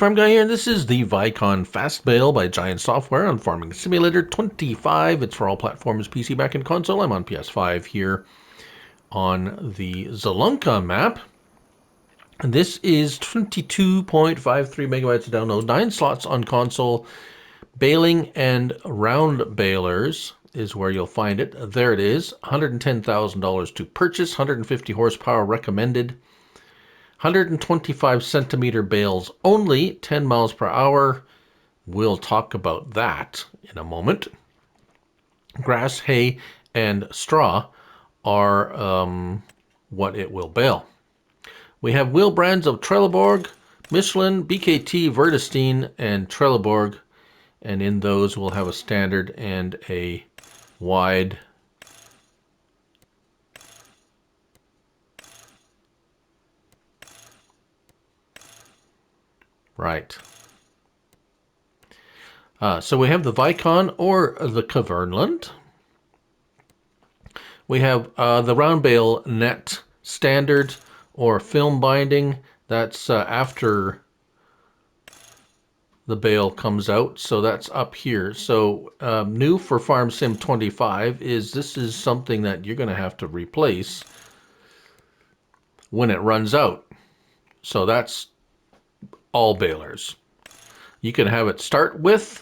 Farm Guy here, and this is the Vicon FastBale by Giant Software on Farming Simulator 25. It's for all platforms, PC, Mac, and console. I'm on PS5 here on the Zalunka map. And this is 22.53 megabytes to download, 9 slots on console. Baling and round balers is where you'll find it. There it is, $110,000 to purchase, 150 horsepower recommended. 125 centimeter bales only, 10 miles per hour. We'll talk about that in a moment. Grass, hay, and straw are what it will bale. We have wheel brands of Trelleborg, Michelin, BKT, Vredestein, and Trelleborg. And in those we'll have a standard and a wide. Right. So we have the Vicon or the Kverneland. We have the round bale net standard or film binding. That's after the bale comes out, so that's up here. So new for Farm Sim 25 is this is something that you're going to have to replace when it runs out. So that's all balers. You can have it start with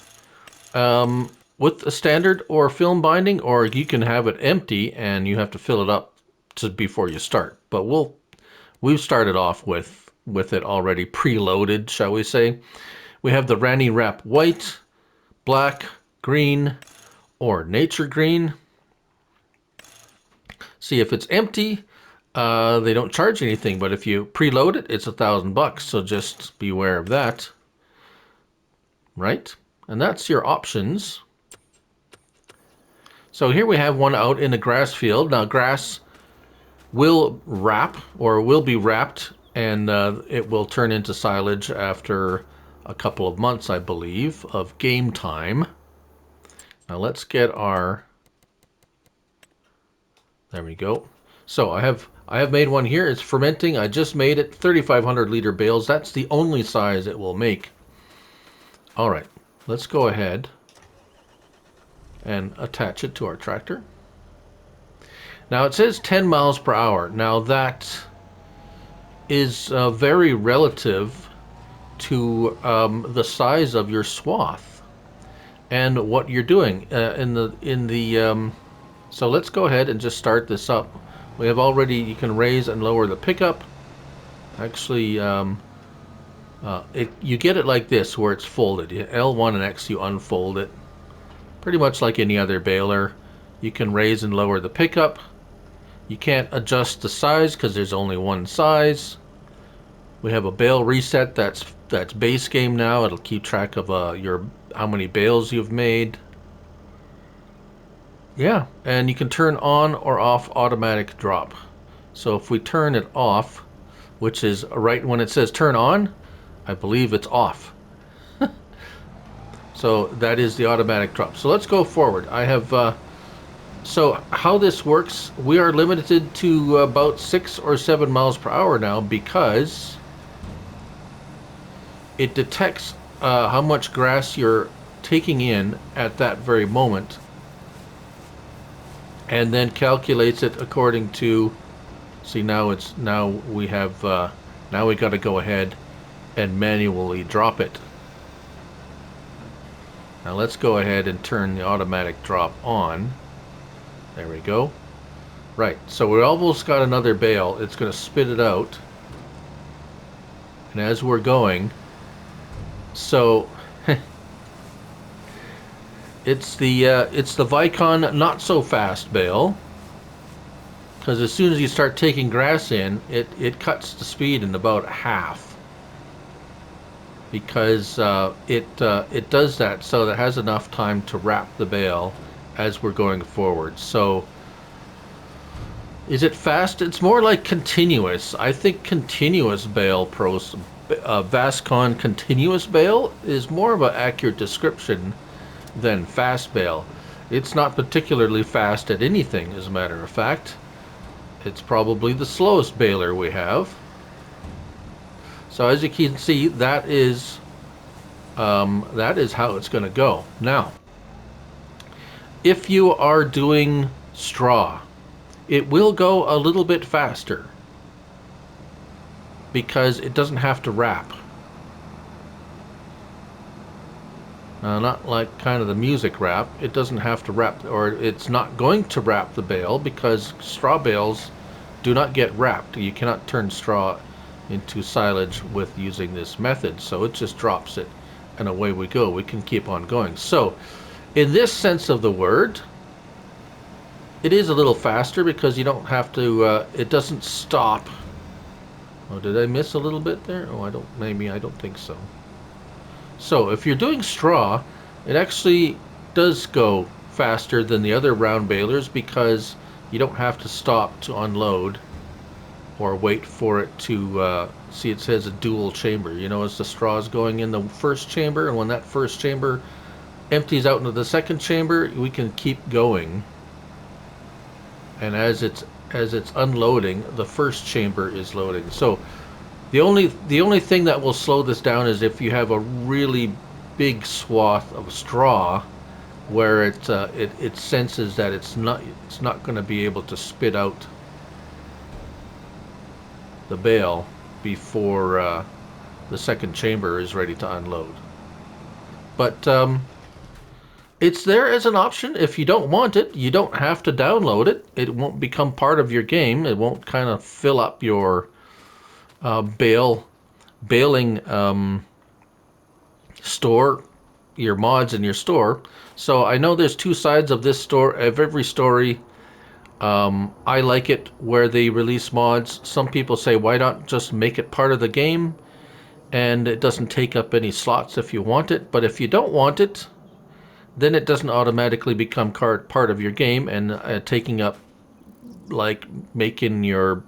a standard or film binding, or you can have it empty and you have to fill it up before you start. But we've started off with it already preloaded, shall we say. We have the Rani Wrap white, black, green, or nature green. See, if it's empty, they don't charge anything, but if you preload it, it's $1,000. So just beware of that. Right? And that's your options. So here we have one out in a grass field. Now grass will wrap, or will be wrapped, and it will turn into silage after a couple of months, I believe, of game time. Now let's get our... There we go. So I have made one here. It's fermenting. I just made it 3,500 liter bales. That's the only size it will make. All right, let's go ahead and attach it to our tractor. Now it says 10 miles per hour. Now that is very relative to the size of your swath and what you're doing so let's go ahead and just start this up. We have already, you can raise and lower the pickup. Actually, you get it like this where it's folded. L1 and X, you unfold it. Pretty much like any other baler. You can raise and lower the pickup. You can't adjust the size because there's only one size. We have a bale reset that's base game now. It'll keep track of how many bales you've made. Yeah, and you can turn on or off automatic drop. So if we turn it off, which is right when it says turn on, I believe it's off. So that is the automatic drop. So let's go forward. I have so how this works, we are limited to about 6 or 7 miles per hour now because it detects how much grass you're taking in at that very moment, and then calculates it according to. See, now we got to go ahead and manually drop it. Now let's go ahead and turn the automatic drop on. There we go. Right, so we almost got another bale. It's going to spit it out, and as we're going. So it's the Vicon not so fast bale, because as soon as you start taking grass in, it cuts the speed in about half, because it does that so that it has enough time to wrap the bale as we're going forward. So is it fast? It's more like continuous. I think continuous bale Vascon continuous bale is more of an accurate description than fast bale. It's not particularly fast at anything, as a matter of fact. It's probably the slowest baler we have. So as you can see, that is That is how it's going to go. Now, if you are doing straw, it will go a little bit faster because it doesn't have to wrap. Not like kind of the music wrap. It doesn't have to wrap, or it's not going to wrap the bale because straw bales do not get wrapped. You cannot turn straw into silage with using this method. So it just drops it and away we go. We can keep on going. So in this sense of the word, it is a little faster because you don't have to, it doesn't stop. Oh, did I miss a little bit there? Oh, maybe I don't think so. So if you're doing straw, it actually does go faster than the other round balers because you don't have to stop to unload or wait for it to, see it says a dual chamber. You know, as the straw is going in the first chamber, and when that first chamber empties out into the second chamber, we can keep going. And as it's unloading, the first chamber is loading. So the only thing that will slow this down is if you have a really big swath of straw where it senses that it's not going to be able to spit out the bale before the second chamber is ready to unload. But it's there as an option. If you don't want it, you don't have to download it. It won't become part of your game. It won't kind of fill up your baling store, your mods in your store. So I know there's two sides of this store, of every story. I like it where they release mods. Some people say, why not just make it part of the game and it doesn't take up any slots if you want it. But if you don't want it, then it doesn't automatically become part of your game and taking up, like making your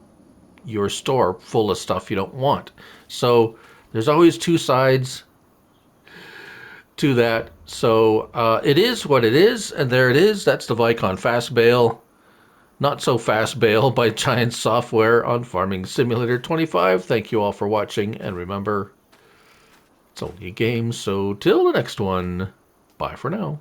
store full of stuff you don't want. So there's always two sides to that. So it is what it is, and there it is. That's the Vicon FastBale, not so fast bale by Giant Software on Farming Simulator 25. Thank you all for watching, and remember, it's only a game, so till the next one, bye for now.